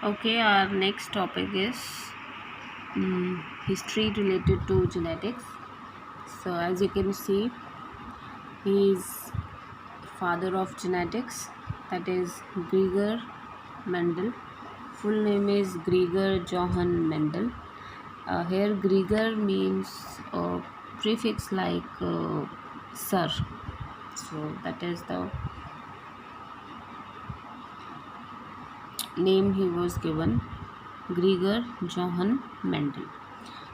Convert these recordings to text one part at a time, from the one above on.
Okay, our next topic is history related to genetics. So, as you can see, he is father of genetics, that is Gregor Mendel. Full name is Gregor Johann Mendel. Here, Gregor means prefix like sir. So, that is the name he was given, Gregor Johann Mendel.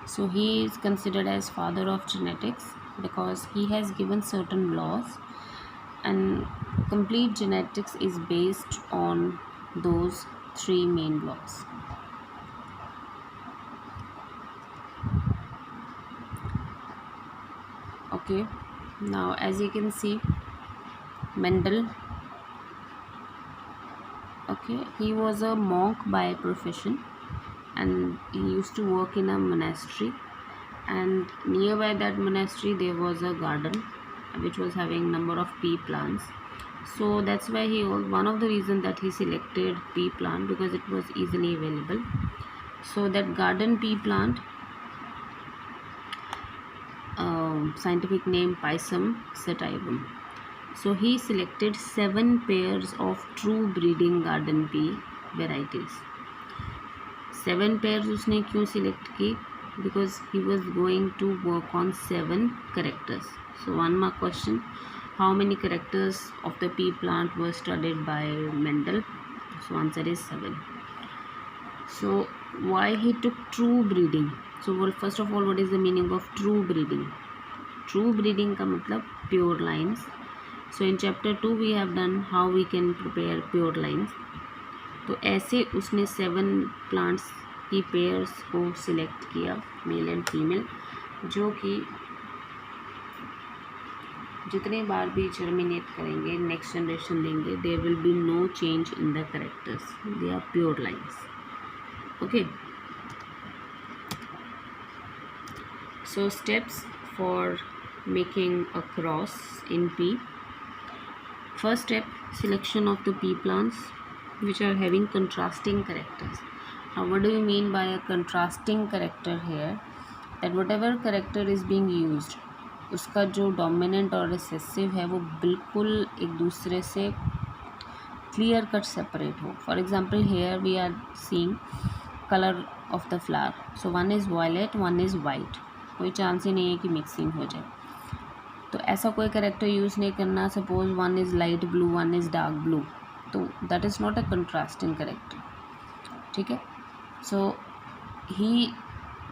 So he is considered as father of genetics because he has given certain laws, and complete genetics is based on those three main laws. Okay, now as you can see, Mendel, okay, he was a monk by profession and he used to work in a monastery, and nearby that monastery there was a garden which was having number of pea plants. So that's why he was one of the reason that he selected pea plant, because it was easily available. So that garden pea plant, scientific name Pisum sativum. So he selected 7 pairs of true breeding garden pea varieties. 7 pairs उसने क्यों select की? Because he was going to work on 7 characters. So one more question: how many characters of the pea plant were studied by Mendel? So answer is 7. So why he took true breeding? So well, first of all, what is the meaning of true breeding? True breeding का मतलब pure lines. So in chapter 2 we have done how we can prepare pure lines. तो ऐसे उसने 7 plants की pairs को select किया, male and female, जो कि जितने बार भी जर्मिनेट करेंगे, नेक्स्ट जनरेशन देंगे, there will be no change in the characters, they are pure lines. Okay, so steps for making a cross in pea. First step, selection of the pea plants which are having contrasting characters. Now what do you mean by a contrasting character here? That whatever character is being used, उसका जो dominant और recessive है वो बिल्कुल एक दूसरे से clear cut separate हो. For example, here we are seeing color of the flower. So one is violet, one is white. कोई चांस ही नहीं है कि मिक्सिंग हो जाए. तो ऐसा कोई करेक्टर यूज़ नहीं करना. Suppose one is light blue, one is dark blue, तो that is not a contrasting character. ठीक है. So he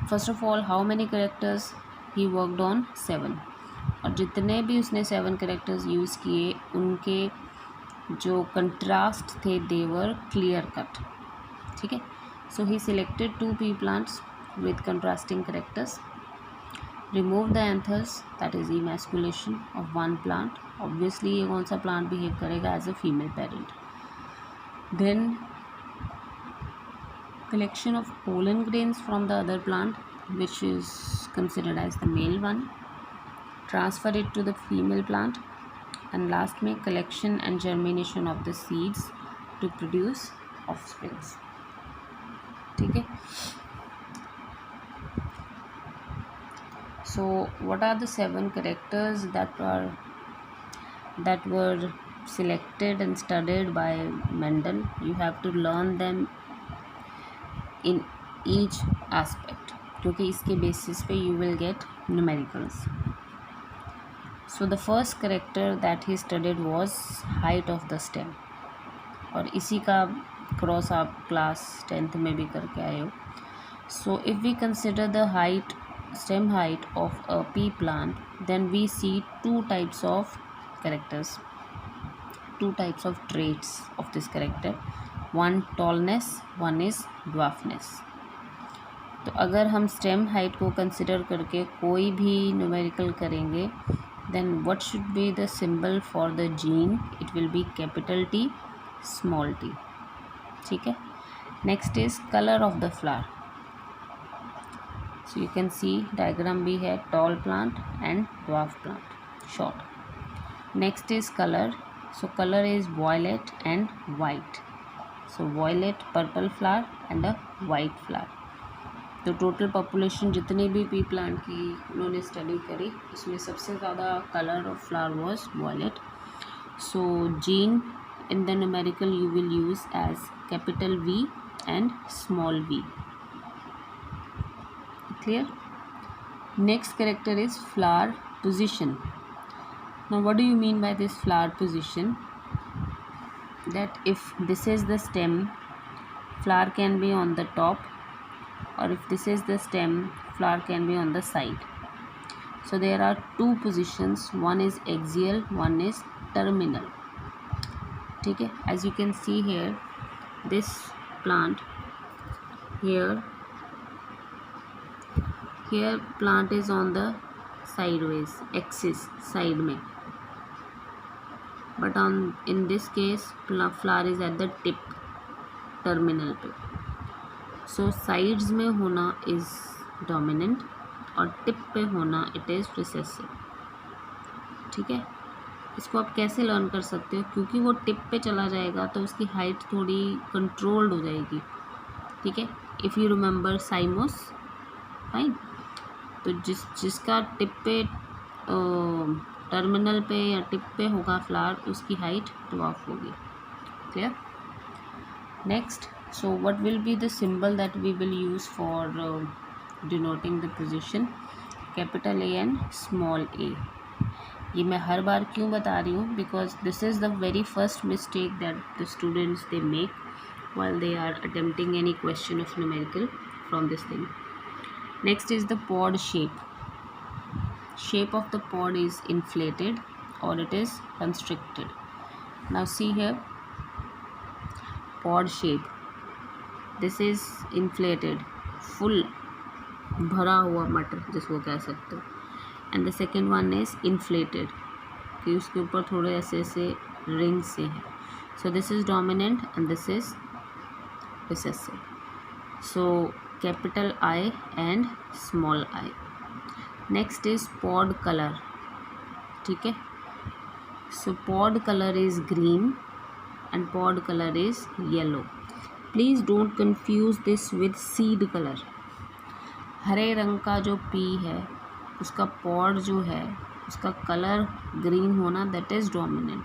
first of all, how many characters he worked on? 7. और जितने भी उसने 7 करेक्टर्स यूज़ किए, उनके जो कंट्रास्ट थे दे वर क्लियर कट. ठीक है. So he selected 2 pea plants with contrasting characters. Remove the anthers, that is emasculation of one plant. Obviously ये कौन सा plant behave करेगा as a female parent. Then collection of pollen grains from the other plant, which is considered as the male one. Transfer it to the female plant, and last में collection and germination of the seeds to produce offsprings. ठीक है. So what are the 7 characters that were selected and studied by Mendel? You have to learn them in each aspect, क्योंकि इसके basis पे you will get numericals. So the first character that he studied was height of the stem, और इसी का cross आप class 10th में भी करके आए हो. So if we consider the stem height of a pea plant, then we see 2 types of characters, 2 types of traits of this character. One tallness, one is dwarfness. तो अगर हम stem height को consider करके कोई भी numerical करेंगे, then what should be the symbol for the gene? It will be capital T, small t. ठीक है. Next is color of the flower. So you can see diagram भी है, tall plant and dwarf plant, short. Next is color. So color is violet and white. So violet, purple flower and a white flower. तो total population जितने भी P plant की उन्होंने study करी उसमें सबसे ज़्यादा colour of flower was violet. So gene in the numerical you will use as capital V and small v. Clear? Next character is flower position. Now what do you mean by this flower position? That if this is the stem, flower can be on the top, or if this is the stem, flower can be on the side. So there are two positions, one is axial, one is terminal. ठीक है, as you can see here, this plant here plant is on the sideways axis side में, but in this case flower is at the tip terminal पे. So sides में होना is dominant और tip पे होना it is recessive. ठीक है, इसको आप कैसे लर्न कर सकते हो, क्योंकि वो टिप पे चला जाएगा तो उसकी हाइट थोड़ी कंट्रोल्ड हो जाएगी. ठीक है, इफ़ यू रिमेंबर साइमोस, फाइन. तो जिसका टिप पे टर्मिनल पे या टिप पे होगा फ्लावर, उसकी हाइट ड्वार्फ होगी. Clear? Next, so what will be the symbol that we will use for denoting the position? Capital a and small a. ये मैं हर बार क्यों बता रही हूँ? Because this is the very first mistake that the students they make while they are attempting any question of numerical from this thing. Next is the pod shape. Shape of the pod is inflated or it is constricted. Now see here, pod shape. This is inflated, full, भरा हुआ मटर जिसको कह सकते हो. And the second one is inflated, कि उसके ऊपर थोड़े ऐसे ऐसे रिंग से हैं. So this is dominant and this is recessive. So capital I and small I. Next is pod colour. ठीक है, so pod colour is green and pod colour is yellow. Please don't confuse this with seed colour. हरे रंग का जो P है उसका pod जो है उसका कलर ग्रीन होना, that is dominant.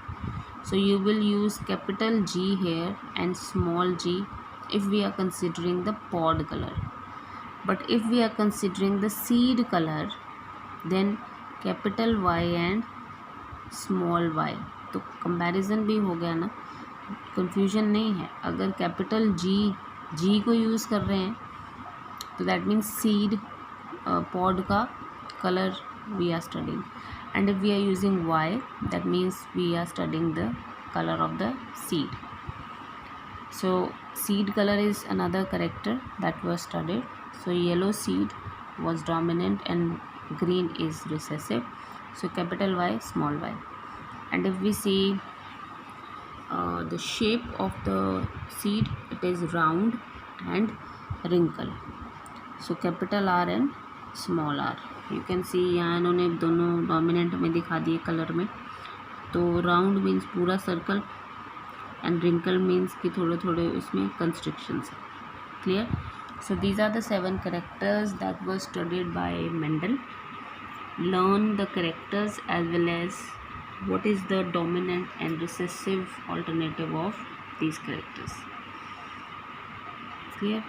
So you will use capital G here and small G if we are considering the pod color. But if we are considering the seed color, then capital Y and small y. तो comparison भी हो गया ना, confusion नहीं है. अगर capital G को use कर रहे हैं तो that means seed pod का color we are studying, and if we are using Y, that means we are studying the color of the seed. So seed color is another character that was studied. So yellow seed was dominant and green is recessive. So capital Y, small y. And if we see the shape of the seed, it is round and wrinkle. So capital R and small r. You can see यहाँ इन्होंने दोनों dominant में दिखा दिए colour में. तो round means पूरा circle and wrinkle means कि थोड़े थोड़े उसमें constrictions है. Clear? So these are the 7 characters that were studied by Mendel. Learn the characters as well as what is the dominant and recessive alternative of these characters. Clear?